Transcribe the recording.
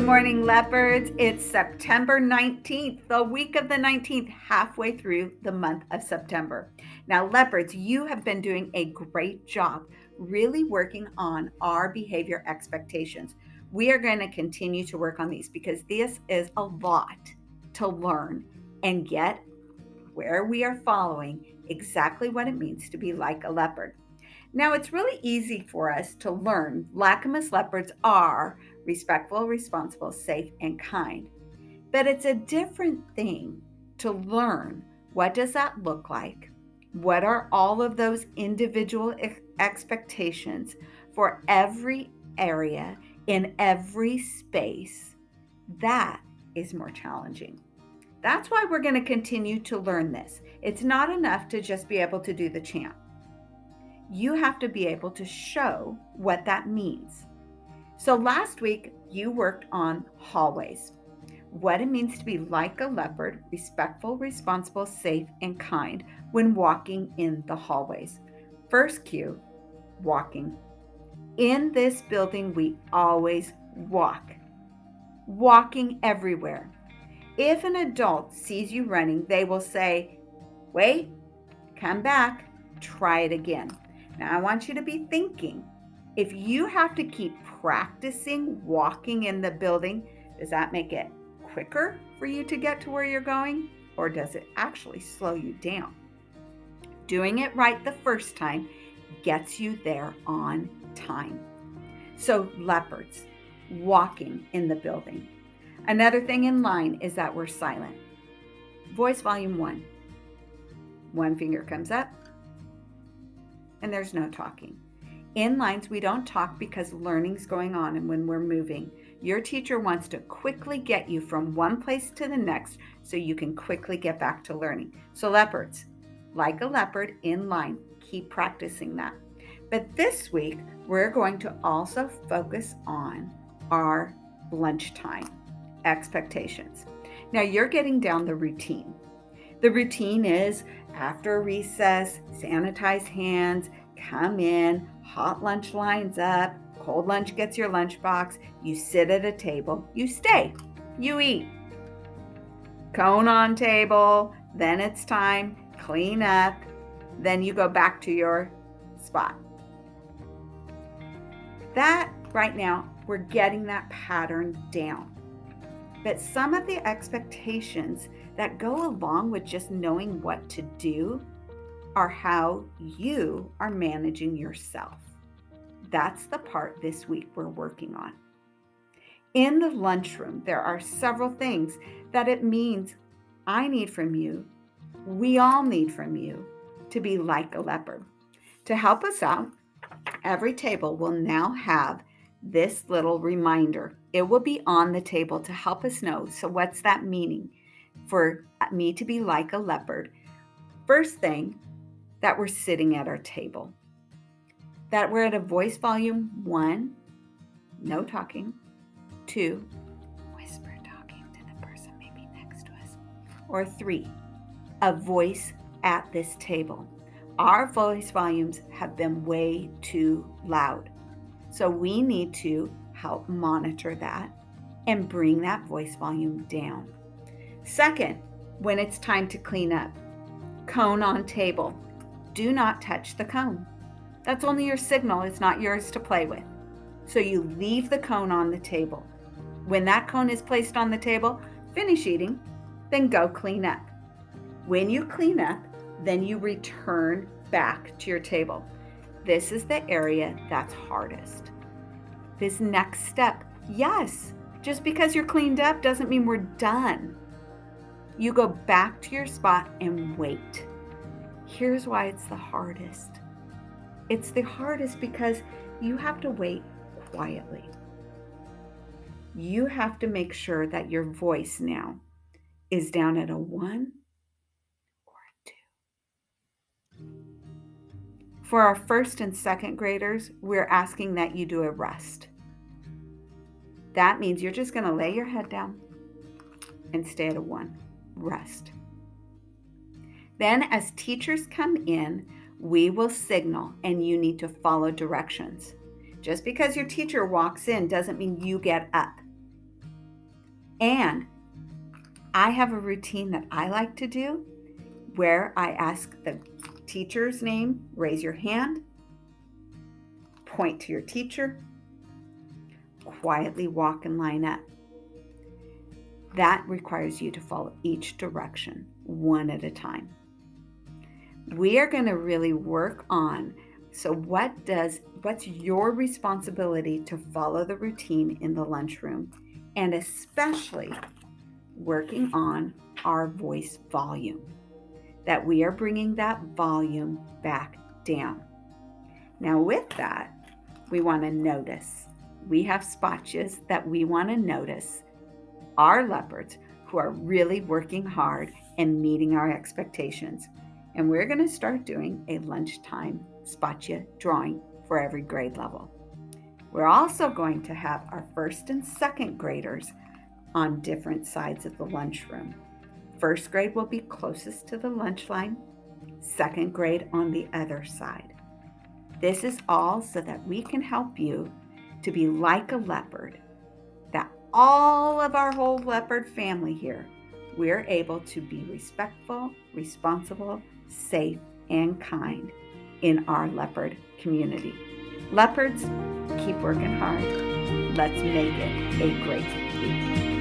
Good morning, leopards. It's September 19th, the week of the 19th, halfway through the month of September. Now, leopards, you have been doing a great job really working on our behavior expectations. We are going to continue to work on these because this is a lot to learn and get where we are following exactly what it means to be like a leopard. Now, it's really easy for us to learn Lackamus leopards are respectful, responsible, safe, and kind. But it's a different thing to learn what does that look like? What are all of those individual expectations for every area in every space? That is more challenging. That's why we're going to continue to learn this. It's not enough to just be able to do the chant. You have to be able to show what that means. So last week, you worked on hallways, what it means to be like a leopard, respectful, responsible, safe, and kind when walking in the hallways. First cue, walking. In this building, we always walk, walking everywhere. If an adult sees you running, they will say, wait, come back, try it again. Now, I want you to be thinking, if you have to keep practicing walking in the building, does that make it quicker for you to get to where you're going? Or does it actually slow you down? Doing it right the first time gets you there on time. So leopards, walking in the building. Another thing in line is that we're silent. Voice volume 1. One finger comes up, and there's no talking. In lines, we don't talk because learning's going on and when we're moving. Your teacher wants to quickly get you from one place to the next so you can quickly get back to learning. So leopards, like a leopard in line, keep practicing that. But this week, we're going to also focus on our lunchtime expectations. Now you're getting down the routine. The routine is after recess, sanitize hands, come in, hot lunch lines up, cold lunch gets your lunchbox, you sit at a table, you stay, you eat. Cone on table, then it's time, clean up, then you go back to your spot. That right now, we're getting that pattern down. But some of the expectations that go along with just knowing what to do are how you are managing yourself. That's the part this week we're working on. In the lunchroom, there are several things that it means I need from you, we all need from you to be like a leopard. To help us out, every table will now have this little reminder. It will be on the table to help us know. So what's that meaning for me to be like a leopard? First thing, that we're sitting at our table. That we're at a voice volume 1, no talking. 2, whisper talking to the person maybe next to us. Or 3, a voice at this table. Our voice volumes have been way too loud. So we need to help monitor that and bring that voice volume down. Second, when it's time to clean up, cone on table. Do not touch the cone. That's only your signal. It's not yours to play with. So you leave the cone on the table. When that cone is placed on the table, finish eating, then go clean up. When you clean up, then you return back to your table. This is the area that's hardest. This next step, yes, just because you're cleaned up doesn't mean we're done. You go back to your spot and wait. Here's why it's the hardest. It's the hardest because you have to wait quietly. You have to make sure that your voice now is down at a 1 or a 2. For our first and second graders, we're asking that you do a rest. That means you're just going to lay your head down and stay at a 1. Rest. Then as teachers come in, we will signal and you need to follow directions. Just because your teacher walks in doesn't mean you get up. And I have a routine that I like to do where I ask the teacher's name, raise your hand, point to your teacher, quietly walk and line up. That requires you to follow each direction one at a time. We are going to really work on, so what's your responsibility to follow the routine in the lunchroom, and especially working on our voice volume, that we are bringing that volume back down. Now with that, we want to notice. We have spotches that we want to notice our leopards who are really working hard and meeting our expectations. And we're going to start doing a lunchtime spotcha drawing for every grade level. We're also going to have our first and second graders on different sides of the lunchroom. First grade will be closest to the lunch line, second grade on the other side. This is all so that we can help you to be like a leopard, that all of our whole leopard family here, we're able to be respectful, responsible, safe, and kind in our leopard community. Leopards, keep working hard. Let's make it a great week.